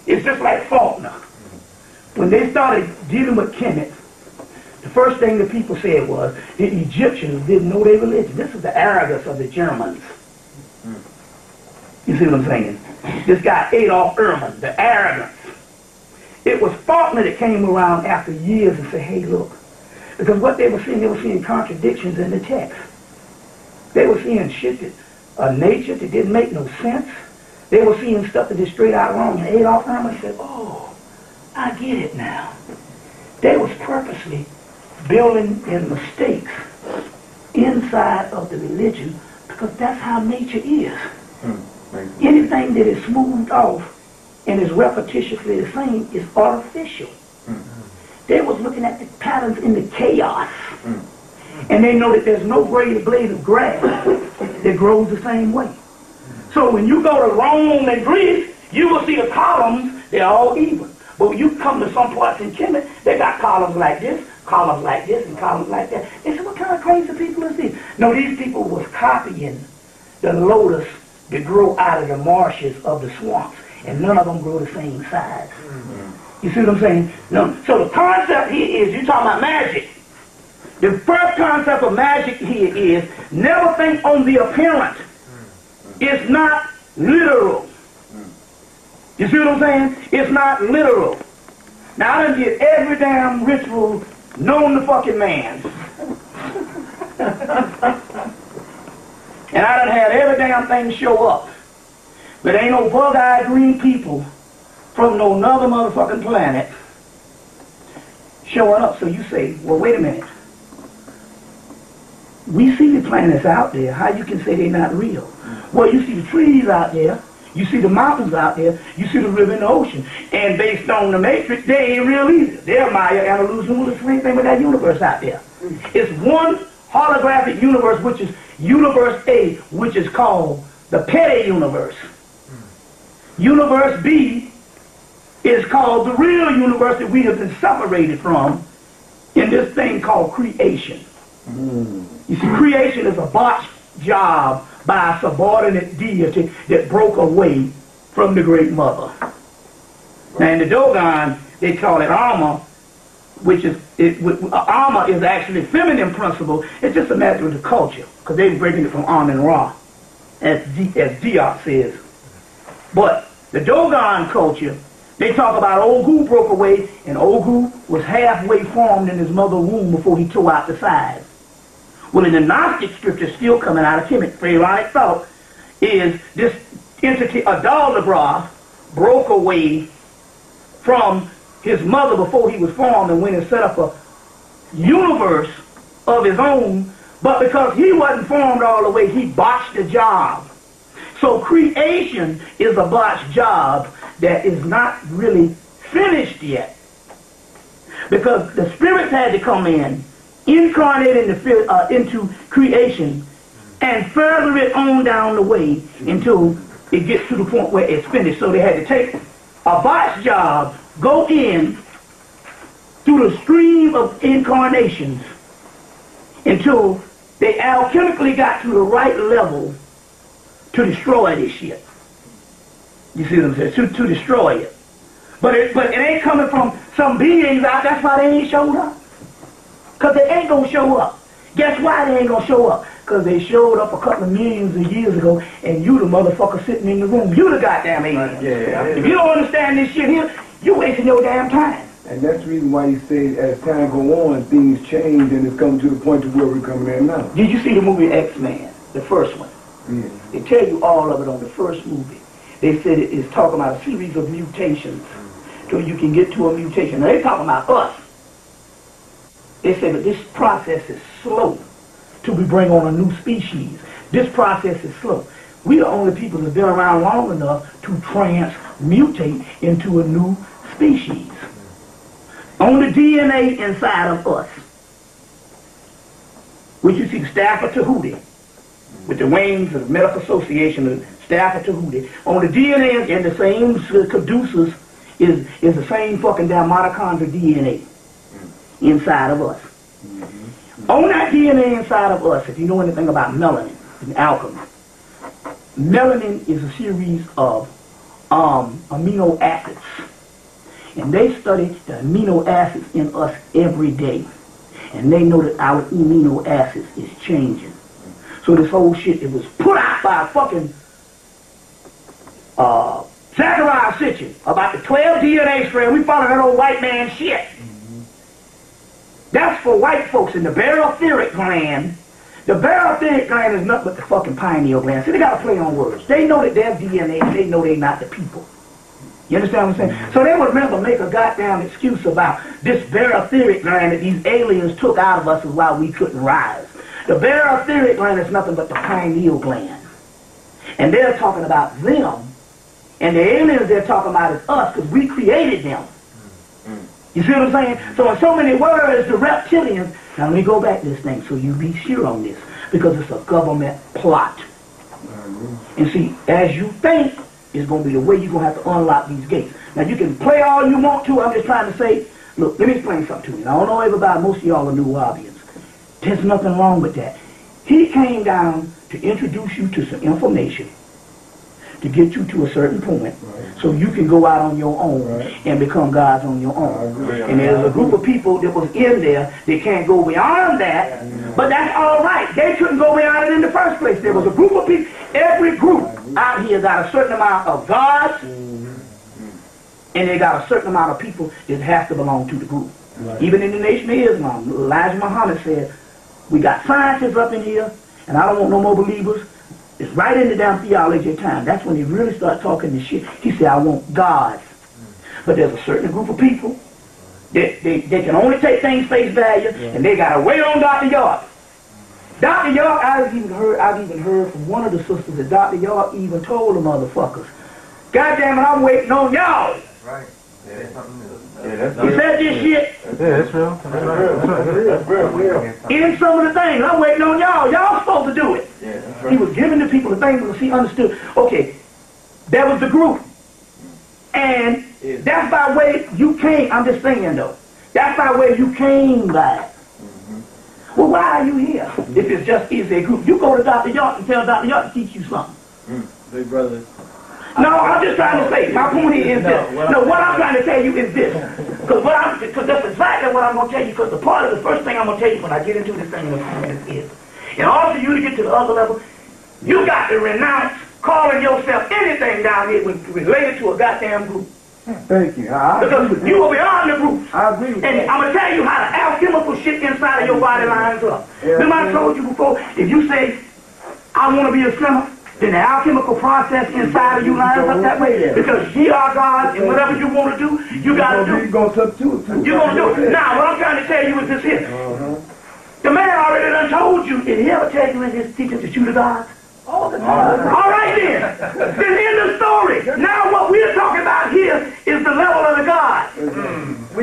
It's just like Faulkner. When they started dealing with Hemmitt, the first thing the people said was the Egyptians didn't know their religion. This is the arrogance of the Germans. You see what I'm saying? This guy Adolf Ehrman, the arrogance. It was Faulkner that came around after years and said, hey, look. Because what they were seeing contradictions in the text. They were seeing shit that nature that didn't make no sense. They were seeing stuff that is straight out wrong. And Adolf Ehrman said, oh, I get it now. They was purposely building in mistakes inside of the religion because that's how nature is. Anything that is smoothed off and is repetitiously the same is artificial. They was looking at the patterns in the chaos. And they know that there's no blade of grass that grows the same way. So when you go to Rome and Greece, you will see the columns, they're all even. But when you come to some parts in Hemmitt, they got columns like this, and columns like that. They said, what kind of crazy people is these? No, these people was copying the lotus that grow out of the marshes of the swamps. And none of them grow the same size. You see what I'm saying? No. So the concept here is, you're talking about magic. The first concept of magic here is, never think on the appearance. It's not literal. You see what I'm saying? It's not literal. Now, I done did every damn ritual known to fucking man. And I done had every damn thing show up. But ain't no bug-eyed green people from no other motherfucking planet showing up. So you say, well, wait a minute. We see the planets out there. How you can say they're not real? Well, you see the trees out there. You see the mountains out there. You see the river and the ocean. And based on the Matrix, they ain't real either. They're Maya and illusion. It's the same thing with that universe out there. It's one holographic universe, which is Universe A, which is called the petty universe. Universe B is called the real universe that we have been separated from in this thing called creation. You see, creation is a botched job by a subordinate deity that broke away from the Great Mother. Now in the Dogon, they call it Alma, which is, Alma is actually a feminine principle. It's just a matter of the culture, because they're breaking it from Amun Ra, as Diop says. But the Dogon culture, they talk about Ogu broke away, and Ogu was halfway formed in his mother's womb before he tore out the sides. Well, in the Gnostic scripture still coming out of Hemmitt, Pharaonic thought, is this entity, Adalabra, broke away from his mother before he was formed and went and set up a universe of his own, but because he wasn't formed all the way, he botched the job. So creation is a botched job that is not really finished yet. Because the spirits had to come in, incarnate into creation, and further it on down the way until it gets to the point where it's finished. So they had to take a botched job, go in through the stream of incarnations until they alchemically got to the right level to destroy this shit. You see what I'm saying? To destroy it. But it ain't coming from some beings out. That's why they ain't showed up. Because they ain't going to show up. Guess why they ain't going to show up? Because they showed up a couple of millions of years ago, and you the motherfucker sitting in the room. You the goddamn alien. Yeah. If you don't understand this shit here, you're wasting your damn time. And that's the reason why you say as time go on, things change, and it's coming to the point to where we're coming at now. Did you see the movie X-Men? The first one? Yeah. They tell you all of it on the first movie. They said it is talking about a series of mutations till you can get to a mutation. Now they're talking about us. They say that this process is slow till we bring on a new species. This process is slow. We are the only people that have been around long enough to transmutate into a new species. On the DNA inside of us, which you see the Staff of Tahuti, with the wings of the Medical Association, the Staff of Tahuti. On the DNA and the same caduceus is the same fucking damn mitochondrial DNA inside of us. On that DNA inside of us, if you know anything about melanin and alchemy, melanin is a series of amino acids. And they study the amino acids in us every day. And they know that our amino acids is changing. So this whole shit, it was put out by a fucking Zachariah Sitchin about the 12 DNA strand. We follow that old white man shit. That's for white folks in the barotheric gland. The barotheric gland is nothing but the fucking pineal gland. See, they got to play on words. They know that they're DNA. They know they're not the people. You understand what I'm saying? So they would remember make a goddamn excuse about this barotheric gland that these aliens took out of us is why we couldn't rise. The barotheric gland is nothing but the pineal gland. And they're talking about them. And the aliens they're talking about is us because we created them. You see what I'm saying? So in so many words, the reptilians, now let me go back to this thing so you be sure on this, because it's a government plot. And see, as you think, it's going to be the way you're going to have to unlock these gates. Now you can play all you want to, I'm just trying to say, look, let me explain something to you. Now, I don't know everybody, most of y'all are New Wabians. There's nothing wrong with that. He came down to introduce you to some information, to get you to a certain point, so you can go out on your own and become gods on your own. And there's a group of people that was in there that can't go beyond that, but that's all right. They couldn't go beyond it in the first place. There was a group of people, every group out here got a certain amount of gods, and they got a certain amount of people that has to belong to the group. Even in the Nation of Islam, Elijah Muhammad said, we got scientists up in here, and I don't want no more believers. It's right in the damn theology of time. That's when he really started talking this shit. He said, I want gods. But there's a certain group of people that they can only take things face value, and they got to wait on Dr. York. Dr. York, I've even heard from one of the sisters that Dr. York even told the motherfuckers, God damn it, I'm waiting on y'all. Right. Yeah, that's something new. He said this shit. Yeah, that's real. That's real. In some of the things, I'm waiting on y'all. Y'all supposed to do it. Yeah, that's right. He was giving the people the things because he understood. Okay, that was the group. And that's by way you came. I'm just saying though. That's by way you came by. Well, why are you here? If it's just a group. You go to Dr. York and tell Dr. York to teach you something. Big brother. No, I'm just trying to say, my point here is this. No, what I'm trying to tell you is this. Because that's exactly what I'm going to tell you, because the part of the first thing I'm going to tell you when I get into this thing in a few minutes is, in order for you to get to the other level, you got to renounce calling yourself anything down here related to a goddamn group. Thank you. Because you are beyond the groups. I agree with and that. I'm going to tell you how the alchemical shit inside of your body lines up. Remember I told you before, if you say, I want to be a sinner, then the alchemical process inside of you lines up that way. Because ye are God, and whatever you want to do, you got to do. You're going to substitute too. You're going to do it. Now, what I'm trying to tell you is this here. The man already done told you, did he ever tell you in his teaching to shoot a God? All the time. All right then. Then end the story. Now what we're talking about here is the level of the God. You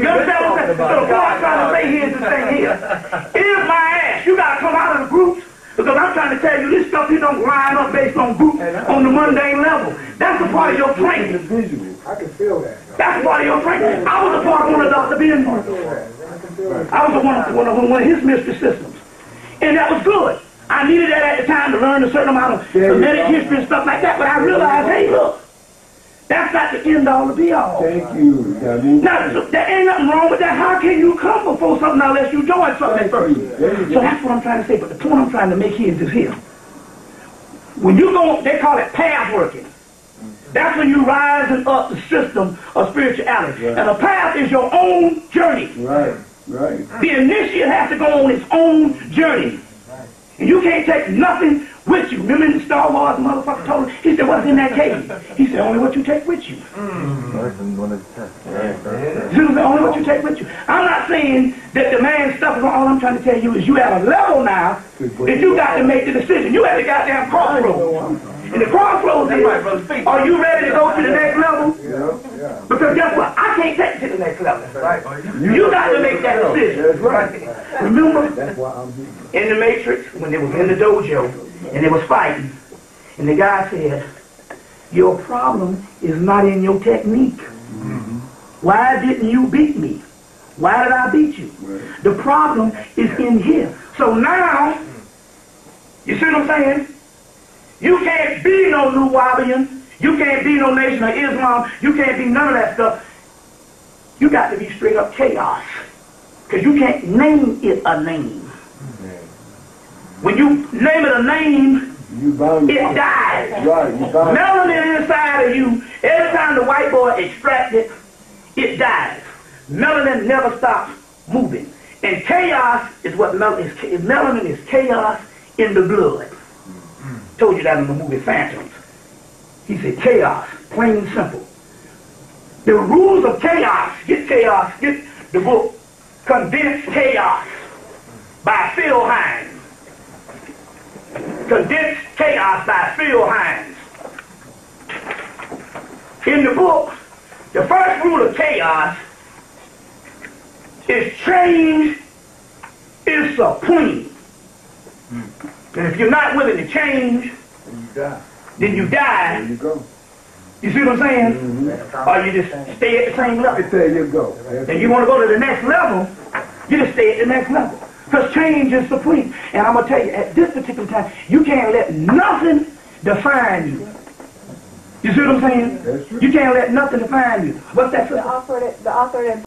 understand what I'm saying? So the point I'm trying to say here is this thing here. Here's my ass. You got to come out of the groups. Because I'm trying to tell you, this stuff here don't line up based on group, on the mundane level. That's a part of your training. I can feel that. That's a part of your training. I was a part of one of Dr. Ben's. I was one of his mystery systems. And that was good. I needed that at the time to learn a certain amount of Semitic history and stuff like that. But I realized, hey, look, that's not the end all to be all. Thank you. Now, there ain't nothing wrong with that. How can you come before something unless you join something first? So that's what I'm trying to say. But the point I'm trying to make here is this here. When you go, they call it path working. That's when you rising up the system of spirituality. And a path is your own journey. Right. The initiate has to go on its own journey. And you can't take nothing with you. Remember in the Star Wars, the motherfucker told him, he said, what's in that cave? He said, only what you take with you. One of the tests. Only what you take with you. I'm not saying that the man's stuff is wrong. All I'm trying to tell you is you at a level now that you got to make the decision. You at the goddamn crossroads. And the crossroads is, are you ready to go to the next level? Because guess what? I can't take you to the next level. You got to make that decision. Remember, in the Matrix, when they was in the dojo, and they was fighting, and the guy said, your problem is not in your technique. Why didn't you beat me? Why did I beat you? The problem is in here. So now, you see what I'm saying? You can't be no New Wabian. You can't be no Nation of Islam. You can't be none of that stuff. You got to be straight up chaos. Because you can't name it a name. When you name it a name, it dies. Right, Melanin inside of you, every time the white boy extracts it, it dies. Melanin never stops moving. And chaos is what melanin is chaos in the blood. Told you that in the movie Phantoms. He said chaos, plain and simple. The rules of chaos, get the book, Condensed Chaos by Phil Hines. Condensed Chaos by Phil Hines. In the book, the first rule of chaos is change is supreme. And if you're not willing to change, then you die. There you go. You see what I'm saying? Or you just stay at the same level. There you go. And you want to go to the next level, you just stay at the next level. Because change is supreme. And I'm going to tell you, at this particular time, you can't let nothing define you. You see what I'm saying? That's true. You can't let nothing define you. What's that? The author that